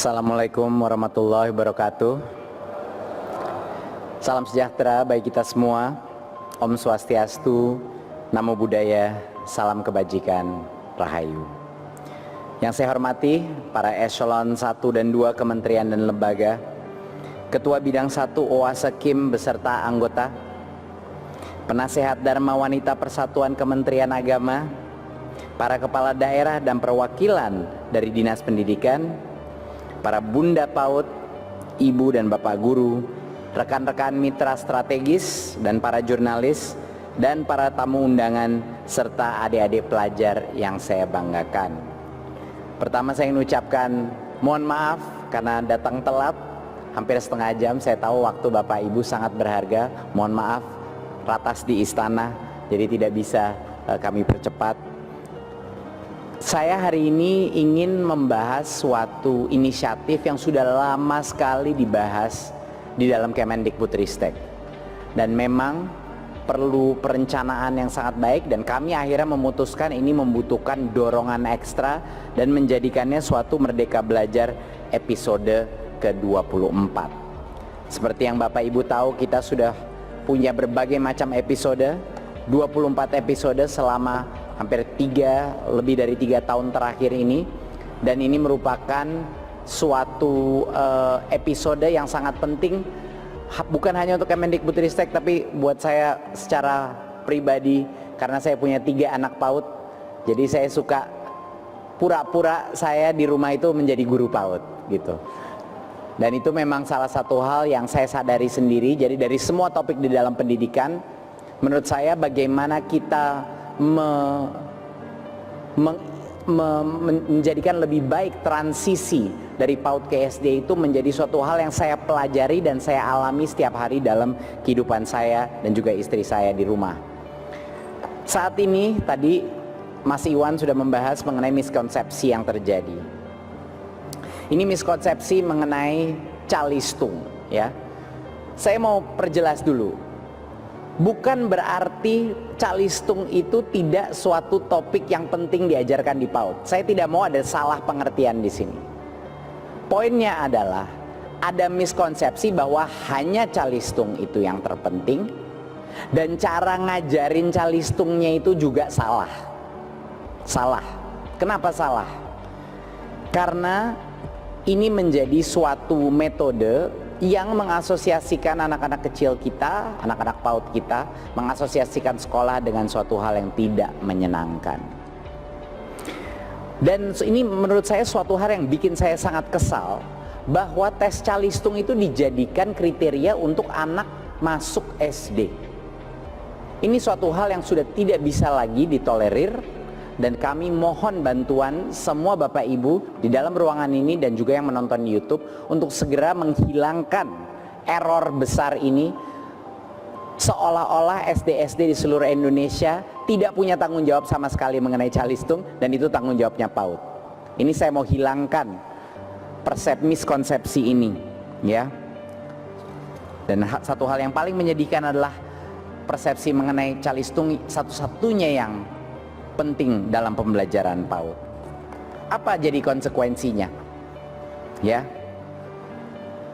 Assalamualaikum warahmatullahi wabarakatuh. Salam sejahtera bagi kita semua. Om Swastiastu, Namo Buddhaya, salam kebajikan, Rahayu. Yang saya hormati para eselon 1 dan 2 kementerian dan lembaga, Ketua Bidang 1 OASE Kim beserta anggota, Penasehat Dharma Wanita Persatuan Kementerian Agama, para kepala daerah dan perwakilan dari Dinas Pendidikan, para bunda PAUD, ibu dan bapak guru, rekan-rekan mitra strategis dan para jurnalis, dan para tamu undangan serta adik-adik pelajar yang saya banggakan. Pertama saya ingin ucapkan mohon maaf karena datang telat hampir setengah jam. Saya tahu waktu bapak ibu sangat berharga. Mohon maaf, ratas di istana jadi tidak bisa kami percepat. Saya hari ini ingin membahas suatu inisiatif yang sudah lama sekali dibahas di dalam Kemendikbudristek, dan memang perlu perencanaan yang sangat baik, dan kami akhirnya memutuskan ini membutuhkan dorongan ekstra dan menjadikannya suatu Merdeka Belajar episode ke-24. Seperti yang Bapak Ibu tahu, kita sudah punya berbagai macam episode, 24 episode selama hampir lebih dari 3 tahun terakhir ini, dan ini merupakan suatu episode yang sangat penting, bukan hanya untuk Kemendikbudristek tapi buat saya secara pribadi, karena saya punya 3 anak PAUD. Jadi saya suka pura-pura saya di rumah itu menjadi guru PAUD gitu. Dan itu memang salah satu hal yang saya sadari sendiri. Jadi dari semua topik di dalam pendidikan, menurut saya bagaimana kita menjadikan lebih baik transisi dari PAUD ke SD itu menjadi suatu hal yang saya pelajari dan saya alami setiap hari dalam kehidupan saya dan juga istri saya di rumah. Saat ini tadi Mas Iwan sudah membahas mengenai miskonsepsi yang terjadi. Ini miskonsepsi mengenai calistung, ya. Saya mau perjelas dulu. Bukan berarti calistung itu tidak suatu topik yang penting diajarkan di PAUD. Saya tidak mau ada salah pengertian di sini. Poinnya adalah ada miskonsepsi bahwa hanya calistung itu yang terpenting, dan cara ngajarin calistungnya itu juga salah. Salah. Kenapa salah? Karena ini menjadi suatu metode yang mengasosiasikan anak-anak kecil kita, anak-anak PAUD kita, mengasosiasikan sekolah dengan suatu hal yang tidak menyenangkan. Dan ini menurut saya suatu hal yang bikin saya sangat kesal, bahwa tes calistung itu dijadikan kriteria untuk anak masuk SD. Ini suatu hal yang sudah tidak bisa lagi ditolerir, dan kami mohon bantuan semua Bapak Ibu di dalam ruangan ini dan juga yang menonton di YouTube untuk segera menghilangkan error besar ini, seolah-olah SD-SD di seluruh Indonesia tidak punya tanggung jawab sama sekali mengenai calistung, dan itu tanggung jawabnya PAUD. Ini saya mau hilangkan miskonsepsi ini, ya. Dan satu hal yang paling menyedihkan adalah persepsi mengenai calistung satu-satunya yang penting dalam pembelajaran PAUD. Apa jadi konsekuensinya? Ya.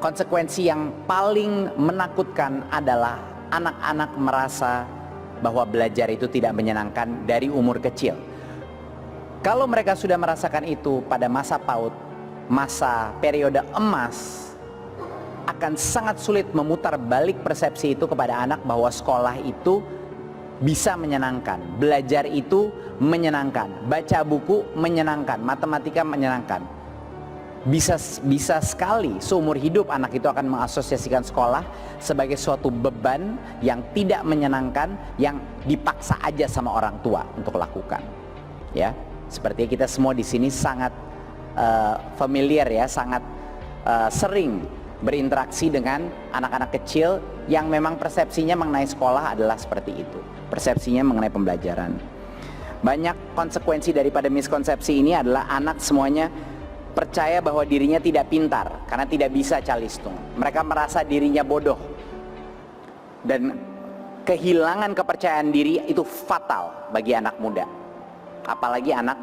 Konsekuensi yang paling menakutkan adalah anak-anak merasa bahwa belajar itu tidak menyenangkan dari umur kecil. Kalau mereka sudah merasakan itu pada masa PAUD, masa periode emas, akan sangat sulit memutar balik persepsi itu kepada anak bahwa sekolah itu bisa menyenangkan, belajar itu menyenangkan, baca buku menyenangkan, matematika menyenangkan. Bisa sekali seumur hidup anak itu akan mengasosiasikan sekolah sebagai suatu beban yang tidak menyenangkan, yang dipaksa aja sama orang tua untuk lakukan. Ya, seperti kita semua di sini sangat familiar ya, sangat sering berinteraksi dengan anak-anak kecil yang memang persepsinya mengenai sekolah adalah seperti itu, persepsinya mengenai pembelajaran. Banyak konsekuensi daripada miskonsepsi ini adalah anak semuanya percaya bahwa dirinya tidak pintar karena tidak bisa calistung. Mereka merasa dirinya bodoh, dan kehilangan kepercayaan diri itu fatal bagi anak muda, apalagi anak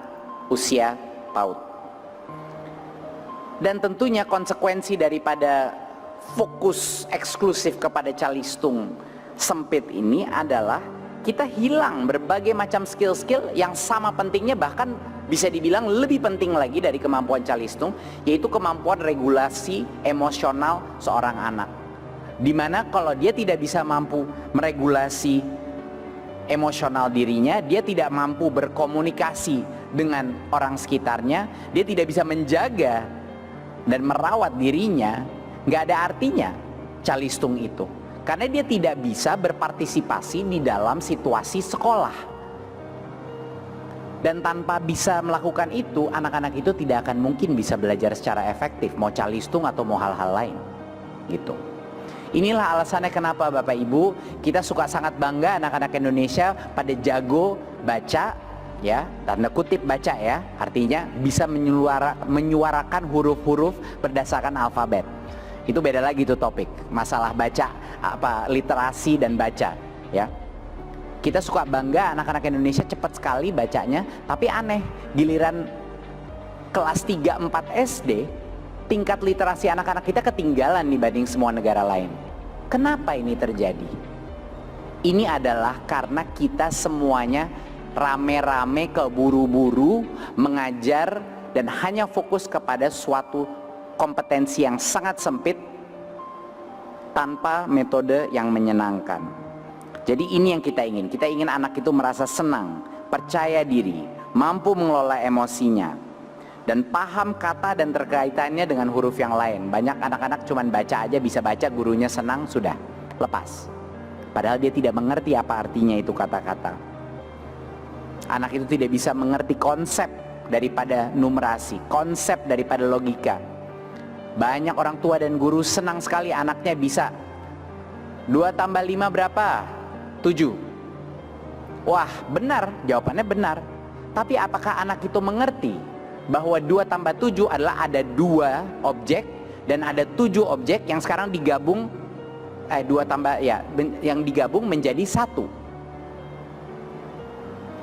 usia PAUD. Dan tentunya konsekuensi daripada fokus eksklusif kepada calistung sempit ini adalah kita hilang berbagai macam skill-skill yang sama pentingnya, bahkan bisa dibilang lebih penting lagi dari kemampuan calistung, yaitu kemampuan regulasi emosional seorang anak. Dimana kalau dia tidak bisa mampu meregulasi emosional dirinya, dia tidak mampu berkomunikasi dengan orang sekitarnya, dia tidak bisa menjaga dan merawat dirinya, nggak ada artinya calistung itu. Karena dia tidak bisa berpartisipasi di dalam situasi sekolah. Dan tanpa bisa melakukan itu, anak-anak itu tidak akan mungkin bisa belajar secara efektif, mau calistung atau mau hal-hal lain. Gitu. Inilah alasannya kenapa Bapak Ibu, kita suka sangat bangga anak-anak Indonesia pada jago baca, ya, tanda kutip baca ya, artinya bisa menyuarakan huruf-huruf berdasarkan alfabet. Itu beda lagi tuh topik, masalah baca, literasi dan baca, ya. Kita suka bangga anak-anak Indonesia cepat sekali bacanya, tapi aneh, giliran kelas 3-4 SD, tingkat literasi anak-anak kita ketinggalan dibanding semua negara lain. Kenapa ini terjadi? Ini adalah karena kita semuanya rame-rame keburu-buru mengajar dan hanya fokus kepada suatu kompetensi yang sangat sempit tanpa metode yang menyenangkan. Jadi ini yang kita ingin. Kita ingin anak itu merasa senang, percaya diri, mampu mengelola emosinya, dan paham kata dan terkaitannya dengan huruf yang lain. Banyak anak-anak cuman baca aja, bisa baca, gurunya senang, sudah, lepas. Padahal dia tidak mengerti apa artinya itu kata-kata. Anak itu tidak bisa mengerti konsep daripada numerasi, konsep daripada logika. Banyak orang tua dan guru senang sekali anaknya bisa 2 tambah 5 berapa? 7. Wah, benar, jawabannya benar. Tapi apakah anak itu mengerti bahwa 2 tambah 7 adalah ada 2 objek dan ada 7 objek yang sekarang digabung, 2 tambah ya, yang digabung menjadi 1?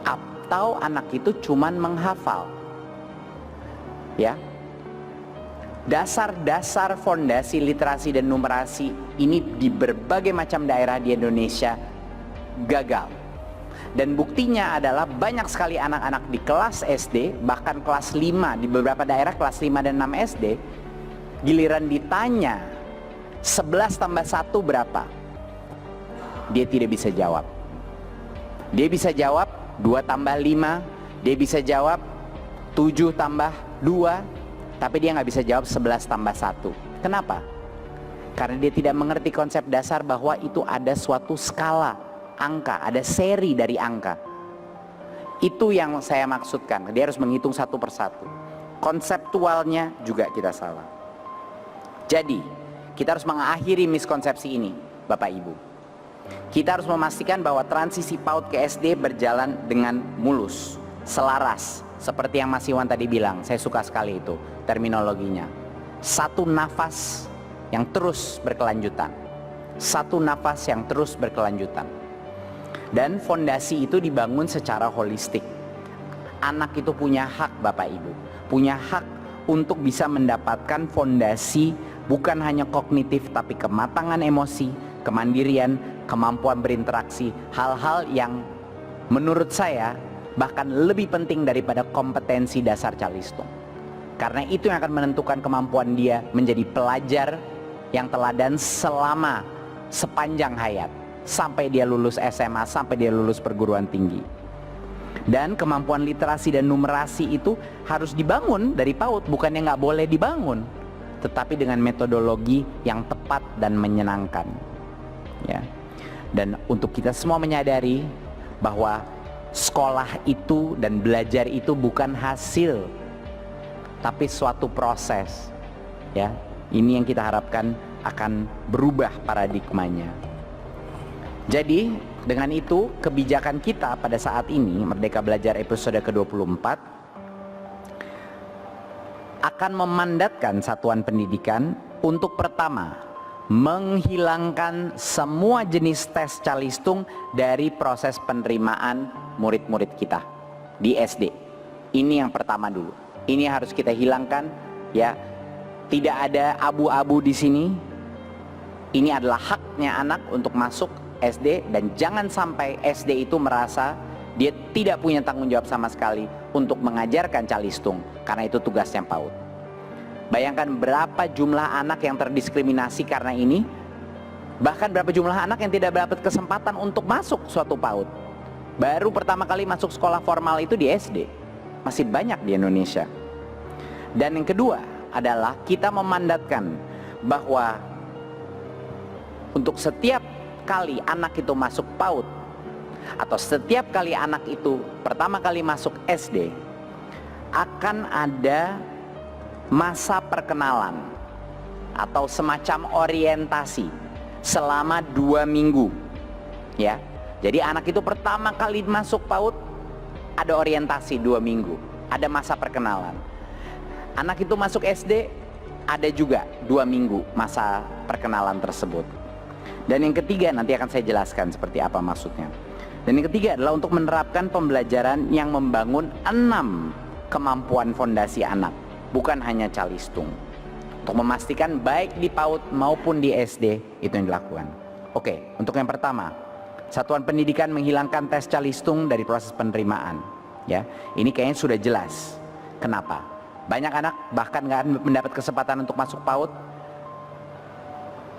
Atau anak itu cuman menghafal? Ya. Dasar-dasar fondasi literasi dan numerasi ini di berbagai macam daerah di Indonesia gagal. Dan buktinya adalah banyak sekali anak-anak di kelas SD, bahkan kelas 5, di beberapa daerah kelas 5 dan 6 SD, giliran ditanya 11 tambah 1 berapa? Dia tidak bisa jawab. Dia bisa jawab 2 tambah 5, dia bisa jawab 7 tambah 2, tapi dia nggak bisa jawab 11 tambah 1. Kenapa? Karena dia tidak mengerti konsep dasar bahwa itu ada suatu skala angka, ada seri dari angka. Itu yang saya maksudkan. Dia harus menghitung satu persatu. Konseptualnya juga kita salah. Jadi, kita harus mengakhiri miskonsepsi ini, Bapak Ibu. Kita harus memastikan bahwa transisi PAUD ke SD berjalan dengan mulus, selaras. Seperti yang Mas Iwan tadi bilang, saya suka sekali itu terminologinya. Satu nafas yang terus berkelanjutan. Satu nafas yang terus berkelanjutan. Dan fondasi itu dibangun secara holistik. Anak itu punya hak, Bapak Ibu. Punya hak untuk bisa mendapatkan fondasi bukan hanya kognitif, tapi kematangan emosi, kemandirian, kemampuan berinteraksi. Hal-hal yang menurut saya bahkan lebih penting daripada kompetensi dasar calistung. Karena itu yang akan menentukan kemampuan dia menjadi pelajar yang teladan selama sepanjang hayat, sampai dia lulus SMA, sampai dia lulus perguruan tinggi. Dan kemampuan literasi dan numerasi itu harus dibangun dari PAUD, bukannya nggak boleh dibangun, tetapi dengan metodologi yang tepat dan menyenangkan, ya. Dan untuk kita semua menyadari bahwa sekolah itu dan belajar itu bukan hasil, tapi suatu proses, ya. Ini yang kita harapkan akan berubah paradigmanya. Jadi dengan itu kebijakan kita pada saat ini Merdeka Belajar episode ke-24 akan memandatkan satuan pendidikan untuk pertama menghilangkan semua jenis tes calistung dari proses penerimaan murid-murid kita di SD. Ini yang pertama dulu. Ini harus kita hilangkan, ya. Tidak ada abu-abu di sini. Ini adalah haknya anak untuk masuk SD, dan jangan sampai SD itu merasa dia tidak punya tanggung jawab sama sekali untuk mengajarkan calistung, karena itu tugasnya PAUD. Bayangkan berapa jumlah anak yang terdiskriminasi karena ini, bahkan berapa jumlah anak yang tidak dapat kesempatan untuk masuk suatu PAUD. Baru pertama kali masuk sekolah formal itu di SD, masih banyak di Indonesia. Dan yang kedua adalah kita memandatkan bahwa untuk setiap kali anak itu masuk PAUD, atau setiap kali anak itu pertama kali masuk SD, akan ada masa perkenalan atau semacam orientasi selama 2 minggu, ya. Jadi anak itu pertama kali masuk PAUD ada orientasi 2 minggu, ada masa perkenalan. Anak itu masuk SD ada juga 2 minggu masa perkenalan tersebut. Dan yang ketiga nanti akan saya jelaskan seperti apa maksudnya. Dan yang ketiga adalah untuk menerapkan pembelajaran yang membangun 6 kemampuan fondasi anak, bukan hanya calistung. Untuk memastikan baik di PAUD maupun di SD itu yang dilakukan. Oke, untuk yang pertama, satuan pendidikan menghilangkan tes calistung dari proses penerimaan. Ya, ini kayaknya sudah jelas. Kenapa? Banyak anak bahkan nggak mendapat kesempatan untuk masuk PAUD.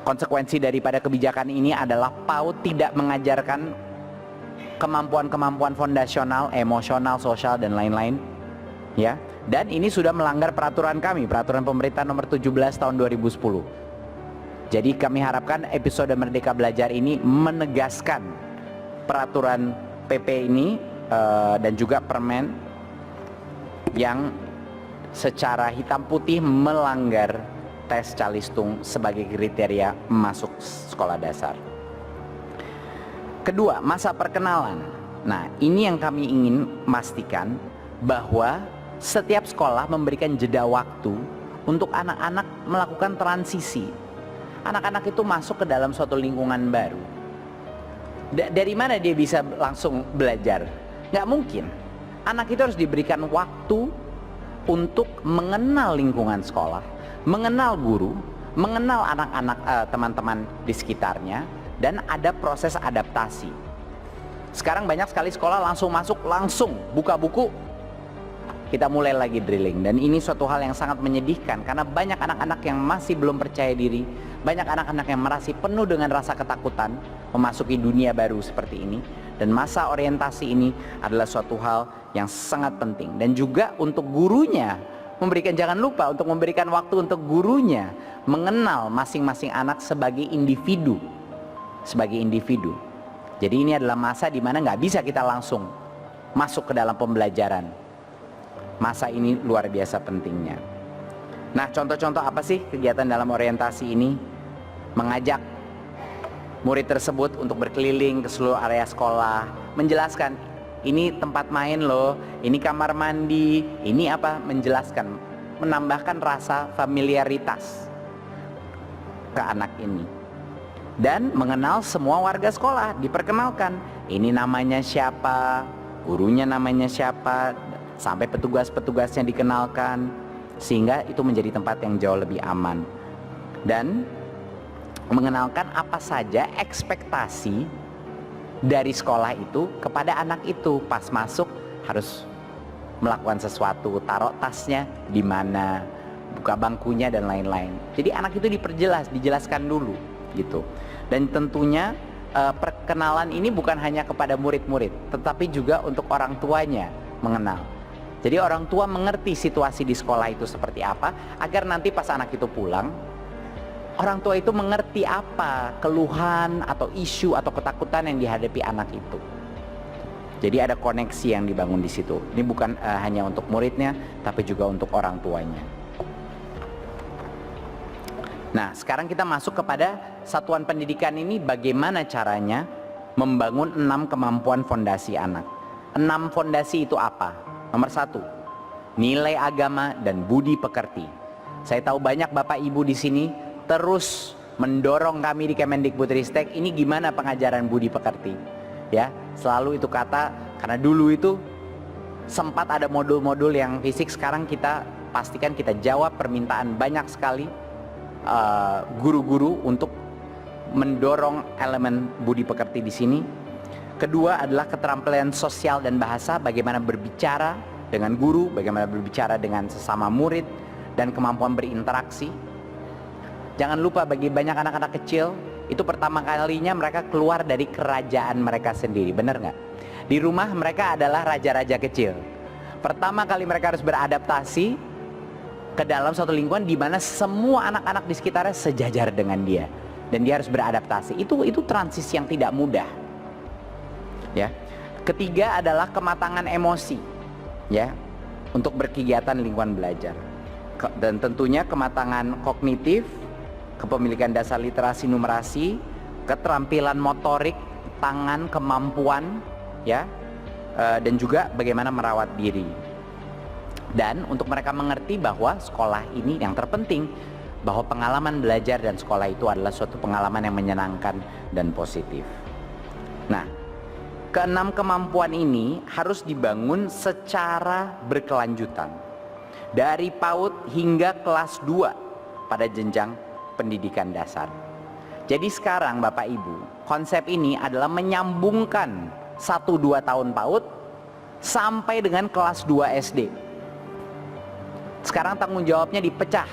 Konsekuensi daripada kebijakan ini adalah PAUD tidak mengajarkan kemampuan-kemampuan fondasional, emosional, sosial, dan lain-lain, ya. Dan ini sudah melanggar peraturan kami, peraturan pemerintah nomor 17 tahun 2010. Jadi kami harapkan episode Merdeka Belajar ini menegaskan peraturan PP ini dan juga permen yang secara hitam putih melanggar tes calistung sebagai kriteria masuk sekolah dasar. Kedua, masa perkenalan. Nah, ini yang kami ingin pastikan bahwa setiap sekolah memberikan jeda waktu untuk anak-anak melakukan transisi. Anak-anak itu masuk ke dalam suatu lingkungan baru. Dari mana dia bisa langsung belajar? Nggak mungkin. Anak itu harus diberikan waktu untuk mengenal lingkungan sekolah, mengenal guru, mengenal anak-anak teman-teman di sekitarnya, dan ada proses adaptasi. Sekarang banyak sekali sekolah langsung masuk, langsung buka buku, kita mulai lagi drilling. Dan ini suatu hal yang sangat menyedihkan, karena banyak anak-anak yang masih belum percaya diri, banyak anak-anak yang masih penuh dengan rasa ketakutan memasuki dunia baru seperti ini. Dan masa orientasi ini adalah suatu hal yang sangat penting. Dan juga untuk gurunya, jangan lupa untuk memberikan waktu untuk gurunya mengenal masing-masing anak sebagai individu. Jadi ini adalah masa di mana nggak bisa kita langsung masuk ke dalam pembelajaran. Masa ini luar biasa pentingnya. Nah, contoh-contoh apa sih kegiatan dalam orientasi ini? Mengajak murid tersebut untuk berkeliling ke seluruh area sekolah, menjelaskan ini tempat main loh, ini kamar mandi, ini apa, menjelaskan, menambahkan rasa familiaritas ke anak ini. Dan mengenal semua warga sekolah, diperkenalkan, ini namanya siapa, gurunya namanya siapa, sampai petugas-petugasnya dikenalkan, sehingga itu menjadi tempat yang jauh lebih aman. Dan mengenalkan apa saja ekspektasi dari sekolah itu kepada anak itu. Pas masuk harus melakukan sesuatu, taruh tasnya di mana, buka bangkunya, dan lain-lain. Jadi anak itu dijelaskan dulu gitu. Dan tentunya perkenalan ini bukan hanya kepada murid-murid, tetapi juga untuk orang tuanya mengenal. Jadi orang tua mengerti situasi di sekolah itu seperti apa, agar nanti pas anak itu pulang, orang tua itu mengerti apa keluhan atau isu atau ketakutan yang dihadapi anak itu. Jadi ada koneksi yang dibangun di situ. Ini bukan hanya untuk muridnya, tapi juga untuk orang tuanya. Nah, sekarang kita masuk kepada satuan pendidikan ini, bagaimana caranya membangun 6 kemampuan fondasi anak. 6 fondasi itu apa? Nomor 1, nilai agama dan budi pekerti. Saya tahu banyak Bapak Ibu di sini terus mendorong kami di Kemendikbudristek, ini gimana pengajaran budi pekerti. Ya, selalu itu kata, karena dulu itu sempat ada modul-modul yang fisik, sekarang kita pastikan kita jawab permintaan banyak sekali guru-guru untuk mendorong elemen budi pekerti di sini. Kedua adalah keterampilan sosial dan bahasa, bagaimana berbicara dengan guru, bagaimana berbicara dengan sesama murid, dan kemampuan berinteraksi. Jangan lupa bagi banyak anak-anak kecil, itu pertama kalinya mereka keluar dari kerajaan mereka sendiri, benar nggak? Di rumah mereka adalah raja-raja kecil. Pertama kali mereka harus beradaptasi ke dalam suatu lingkungan di mana semua anak-anak di sekitarnya sejajar dengan dia, dan dia harus beradaptasi. Itu transisi yang tidak mudah. Ya. Ketiga adalah kematangan emosi, ya, untuk berkegiatan lingkungan belajar. Dan tentunya kematangan kognitif, kepemilikan dasar literasi numerasi, keterampilan motorik, tangan, kemampuan, ya, dan juga bagaimana merawat diri. Dan untuk mereka mengerti bahwa sekolah ini yang terpenting, bahwa pengalaman belajar dan sekolah itu adalah suatu pengalaman yang menyenangkan dan positif. Nah, keenam kemampuan ini harus dibangun secara berkelanjutan dari PAUD hingga kelas 2 pada jenjang pendidikan dasar. Jadi sekarang Bapak Ibu, konsep ini adalah menyambungkan 1-2 tahun PAUD sampai dengan kelas 2 SD. Sekarang tanggung jawabnya dipecah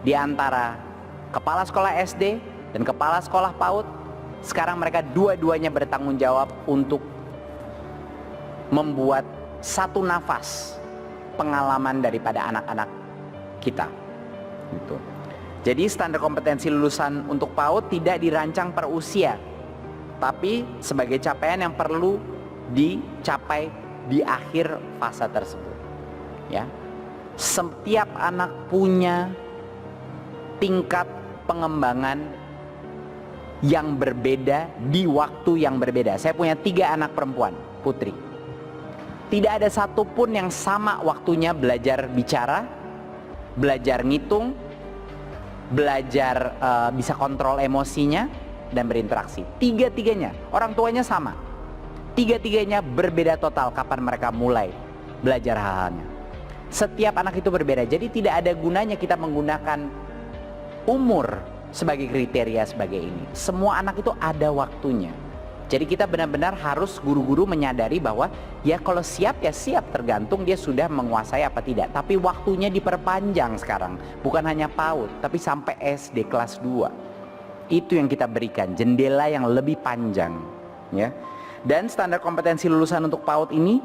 di antara kepala sekolah SD dan kepala sekolah PAUD. Sekarang mereka dua-duanya bertanggung jawab untuk membuat satu nafas pengalaman daripada anak-anak kita. Gitu. Jadi standar kompetensi lulusan untuk PAUD tidak dirancang per usia, tapi sebagai capaian yang perlu dicapai di akhir fase tersebut. Ya, setiap anak punya tingkat pengembangan yang berbeda di waktu yang berbeda. Saya punya 3 anak perempuan, putri. Tidak ada satupun yang sama waktunya belajar bicara, belajar ngitung, belajar bisa kontrol emosinya, dan berinteraksi. Tiga-tiganya, orang tuanya sama. Tiga-tiganya berbeda total kapan mereka mulai belajar hal-halnya. Setiap anak itu berbeda, jadi tidak ada gunanya kita menggunakan umur sebagai kriteria sebagai ini. Semua anak itu ada waktunya. Jadi kita benar-benar harus guru-guru menyadari bahwa ya kalau siap ya siap, tergantung dia sudah menguasai apa tidak. Tapi waktunya diperpanjang sekarang, bukan hanya PAUD tapi sampai SD kelas 2. Itu yang kita berikan, jendela yang lebih panjang, ya. Dan standar kompetensi lulusan untuk PAUD ini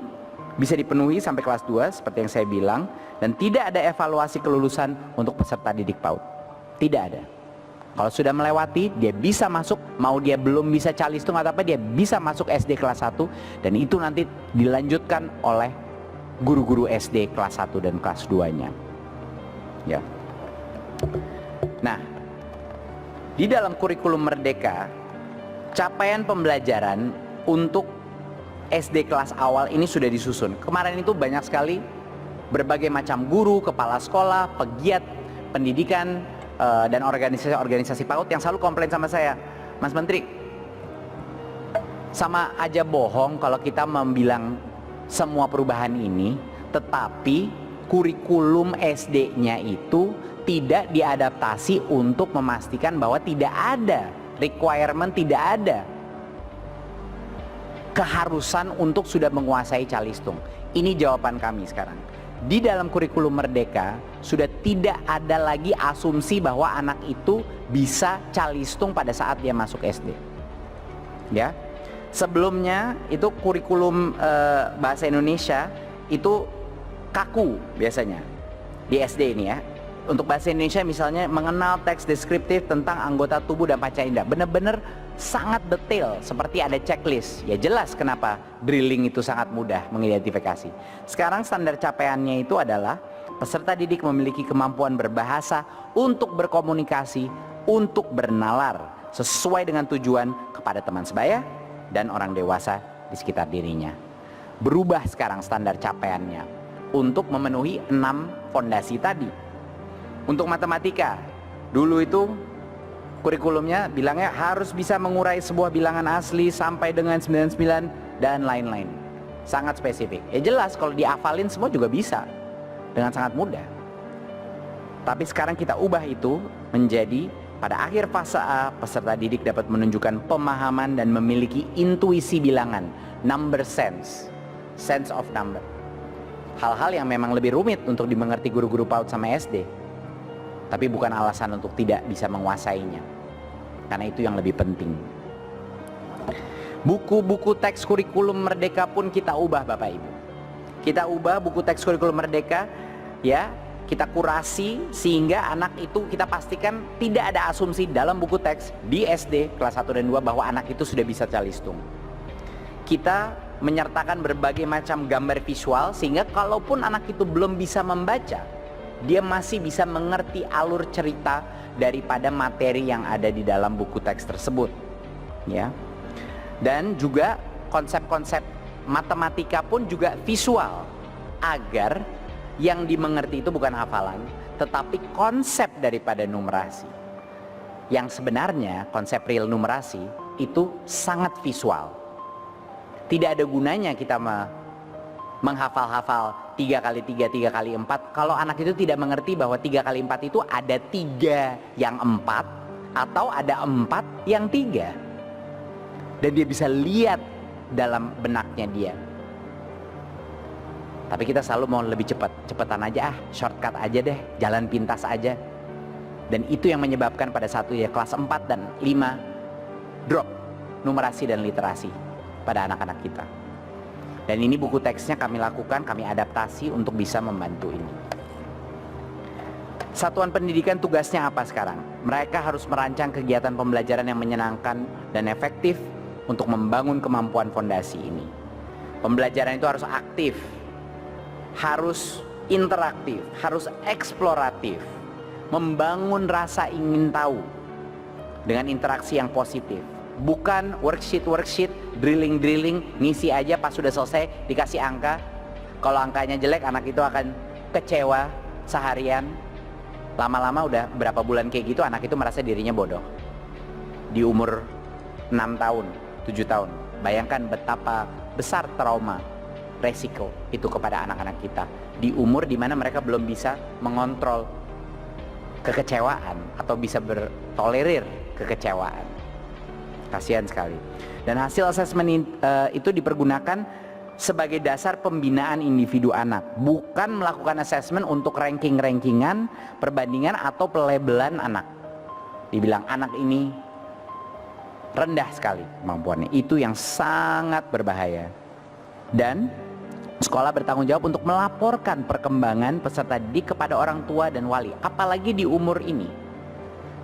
bisa dipenuhi sampai kelas 2 seperti yang saya bilang, dan tidak ada evaluasi kelulusan untuk peserta didik PAUD. Tidak ada. Kalau sudah melewati, dia bisa masuk, mau dia belum bisa calistung atau apa, dia bisa masuk SD kelas 1, dan itu nanti dilanjutkan oleh guru-guru SD kelas 1 dan kelas 2-nya. Ya. Nah, di dalam kurikulum Merdeka, capaian pembelajaran untuk SD kelas awal ini sudah disusun. Kemarin itu banyak sekali berbagai macam guru, kepala sekolah, pegiat pendidikan, dan organisasi-organisasi PAUD yang selalu komplain sama saya, Mas Menteri, sama aja bohong kalau kita membilang semua perubahan ini, tetapi kurikulum SD-nya itu tidak diadaptasi untuk memastikan bahwa tidak ada requirement, tidak ada keharusan untuk sudah menguasai calistung. Ini jawaban kami sekarang. Di dalam kurikulum Merdeka sudah tidak ada lagi asumsi bahwa anak itu bisa calistung pada saat dia masuk SD. Ya, sebelumnya itu kurikulum bahasa Indonesia itu kaku biasanya di SD ini ya. Untuk bahasa Indonesia misalnya mengenal teks deskriptif tentang anggota tubuh dan panca indera, benar-benar sangat detail seperti ada checklist. Ya jelas kenapa drilling itu sangat mudah mengidentifikasi. Sekarang standar capaiannya itu adalah peserta didik memiliki kemampuan berbahasa untuk berkomunikasi, untuk bernalar sesuai dengan tujuan kepada teman sebaya dan orang dewasa di sekitar dirinya. Berubah sekarang standar capaiannya untuk memenuhi 6 fondasi tadi. Untuk matematika, dulu itu kurikulumnya bilangnya harus bisa mengurai sebuah bilangan asli sampai dengan 99 dan lain-lain. Sangat spesifik. Ya jelas kalau dihafalin semua juga bisa dengan sangat mudah. Tapi sekarang kita ubah itu menjadi pada akhir fase A, peserta didik dapat menunjukkan pemahaman dan memiliki intuisi bilangan, number sense, sense of number. Hal-hal yang memang lebih rumit untuk dimengerti guru-guru PAUD sama SD, tapi bukan alasan untuk tidak bisa menguasainya, karena itu yang lebih penting. Buku-buku teks kurikulum Merdeka pun kita ubah Bapak Ibu. Kita ubah buku teks kurikulum Merdeka, ya, kita kurasi sehingga anak itu kita pastikan tidak ada asumsi dalam buku teks di SD kelas 1 dan 2 bahwa anak itu sudah bisa calistung. Kita menyertakan berbagai macam gambar visual sehingga kalaupun anak itu belum bisa membaca, dia masih bisa mengerti alur cerita daripada materi yang ada di dalam buku teks tersebut, ya. Dan juga konsep-konsep matematika pun juga visual, agar yang dimengerti itu bukan hafalan, tetapi konsep daripada numerasi. Yang sebenarnya konsep real numerasi itu sangat visual. Tidak ada gunanya kita menghafal-hafal 3 kali 3, 3 kali 4 kalau anak itu tidak mengerti bahwa 3 kali 4 itu ada 3 yang 4 atau ada 4 yang 3. Dan dia bisa lihat dalam benaknya dia. Tapi kita selalu mau lebih cepat, cepetan aja shortcut aja deh, jalan pintas aja. Dan itu yang menyebabkan pada satu ya kelas 4 dan 5 drop numerasi dan literasi pada anak-anak kita. Dan ini buku teksnya kami lakukan, kami adaptasi untuk bisa membantu ini. Satuan pendidikan tugasnya apa sekarang? Mereka harus merancang kegiatan pembelajaran yang menyenangkan dan efektif untuk membangun kemampuan fondasi ini. Pembelajaran itu harus aktif, harus interaktif, harus eksploratif, membangun rasa ingin tahu dengan interaksi yang positif. Bukan worksheet, drilling, ngisi aja pas sudah selesai dikasih angka. Kalau angkanya jelek anak itu akan kecewa seharian. Lama-lama udah berapa bulan kayak gitu anak itu merasa dirinya bodoh. Di umur 6 tahun, 7 tahun. Bayangkan betapa besar trauma resiko itu kepada anak-anak kita di umur dimana mereka belum bisa mengontrol kekecewaan atau bisa bertolerir kekecewaan. Kasihan sekali. Dan hasil asesmen itu dipergunakan sebagai dasar pembinaan individu anak, bukan melakukan asesmen untuk rankingan, perbandingan atau pelabelan anak. Dibilang anak ini rendah sekali kemampuannya, itu yang sangat berbahaya. Dan sekolah bertanggung jawab untuk melaporkan perkembangan peserta didik kepada orang tua dan wali. Apalagi di umur ini,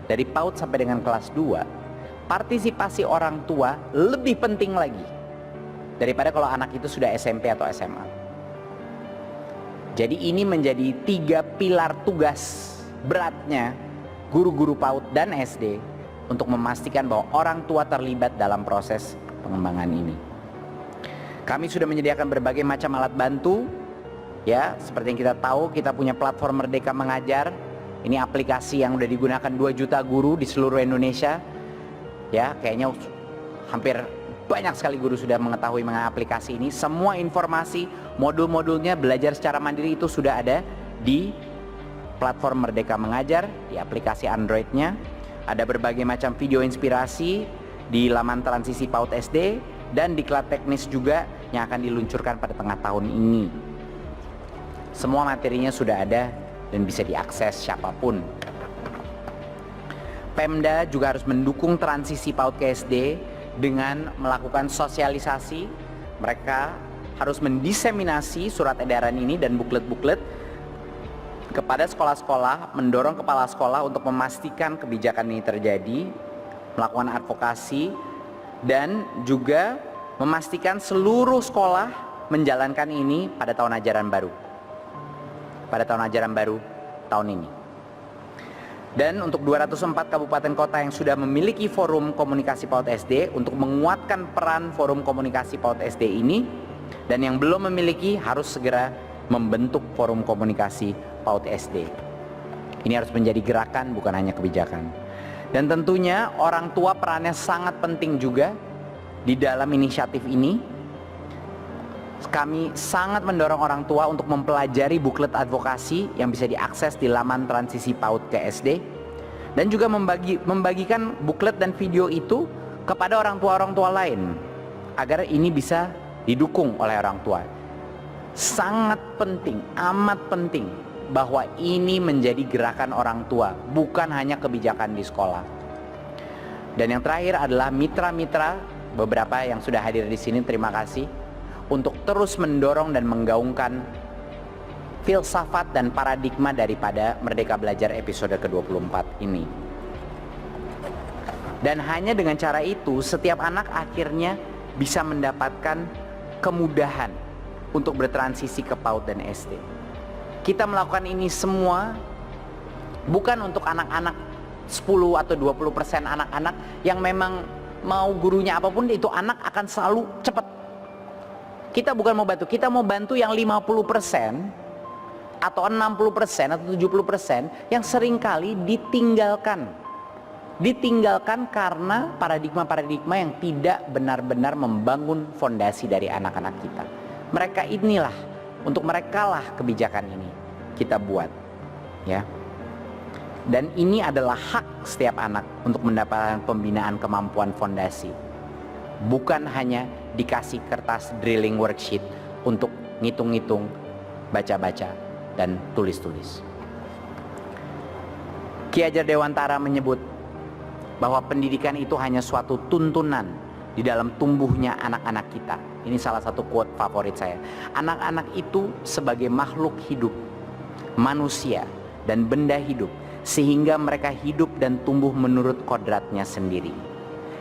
dari PAUD sampai dengan kelas 2, partisipasi orang tua lebih penting lagi daripada kalau anak itu sudah SMP atau SMA. Jadi ini menjadi 3 pilar tugas beratnya guru-guru PAUD dan SD untuk memastikan bahwa orang tua terlibat dalam proses pengembangan ini. Kami sudah menyediakan berbagai macam alat bantu, ya, seperti yang kita tahu kita punya platform Merdeka Mengajar. Ini aplikasi yang sudah digunakan 2 juta guru di seluruh Indonesia. Ya, kayaknya hampir banyak sekali guru sudah mengetahui mengenai aplikasi ini. Semua informasi, modul-modulnya, belajar secara mandiri itu sudah ada di platform Merdeka Mengajar, di aplikasi Android-nya. Ada berbagai macam video inspirasi di laman transisi PAUD SD dan diklat teknis juga yang akan diluncurkan pada tengah tahun ini. Semua materinya sudah ada dan bisa diakses siapapun. Pemda juga harus mendukung transisi PAUD ke SD dengan melakukan sosialisasi. Mereka harus mendiseminasi surat edaran ini dan buklet-buklet kepada sekolah-sekolah, mendorong kepala sekolah untuk memastikan kebijakan ini terjadi, melakukan advokasi, dan juga memastikan seluruh sekolah menjalankan ini pada tahun ajaran baru. Pada tahun ajaran baru tahun ini. Dan untuk 204 kabupaten kota yang sudah memiliki forum komunikasi PAUD SD untuk menguatkan peran forum komunikasi PAUD SD ini, dan yang belum memiliki harus segera membentuk forum komunikasi PAUD SD. Ini harus menjadi gerakan, bukan hanya kebijakan. Dan tentunya orang tua perannya sangat penting juga di dalam inisiatif ini. kami sangat mendorong orang tua untuk mempelajari buklet advokasi yang bisa diakses di laman transisi PAUD ke SD, dan juga membagikan buklet dan video itu kepada orang tua lain agar ini bisa didukung oleh orang tua. Sangat penting, amat penting bahwa ini menjadi gerakan orang tua, bukan hanya kebijakan di sekolah. Dan yang terakhir adalah mitra-mitra, beberapa yang sudah hadir di sini, terima kasih untuk terus mendorong dan menggaungkan filsafat dan paradigma daripada Merdeka Belajar episode ke-24 ini. Dan hanya dengan cara itu setiap anak akhirnya bisa mendapatkan kemudahan untuk bertransisi ke PAUD dan SD. Kita melakukan ini semua bukan untuk anak-anak 10 atau 20% anak-anak yang memang mau gurunya apapun itu anak akan selalu cepat. Kita bukan mau bantu, kita mau bantu yang 50% atau 60% atau 70% yang seringkali ditinggalkan karena paradigma-paradigma yang tidak benar-benar membangun fondasi dari anak-anak kita. Mereka inilah, untuk merekalah kebijakan ini kita buat, ya. Dan ini adalah hak setiap anak untuk mendapatkan pembinaan kemampuan fondasi. Bukan hanya dikasih kertas drilling worksheet untuk ngitung-ngitung, baca-baca, dan tulis-tulis. Ki Hajar Dewantara menyebut bahwa pendidikan itu hanya suatu tuntunan di dalam tumbuhnya anak-anak kita. Ini salah satu quote favorit saya. Anak-anak itu sebagai makhluk hidup, manusia dan benda hidup, sehingga mereka hidup dan tumbuh menurut kodratnya sendiri.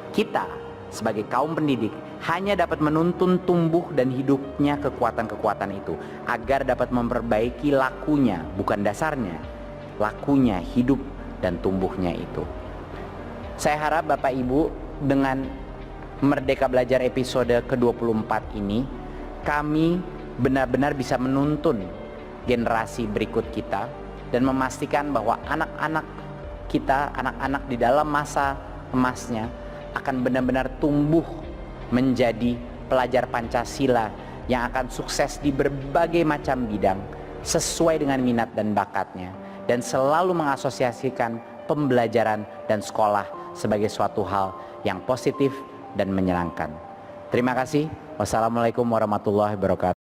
Kita sebagai kaum pendidik hanya dapat menuntun tumbuh dan hidupnya kekuatan-kekuatan itu agar dapat memperbaiki lakunya, bukan dasarnya, lakunya, hidup dan tumbuhnya itu. Saya harap Bapak Ibu dengan Merdeka Belajar episode ke-24 ini, kami benar-benar bisa menuntun generasi berikut kita dan memastikan bahwa anak-anak kita, anak-anak di dalam masa emasnya akan benar-benar tumbuh menjadi pelajar Pancasila yang akan sukses di berbagai macam bidang sesuai dengan minat dan bakatnya, dan selalu mengasosiasikan pembelajaran dan sekolah sebagai suatu hal yang positif dan menyenangkan. Terima kasih. Wassalamualaikum warahmatullahi wabarakatuh.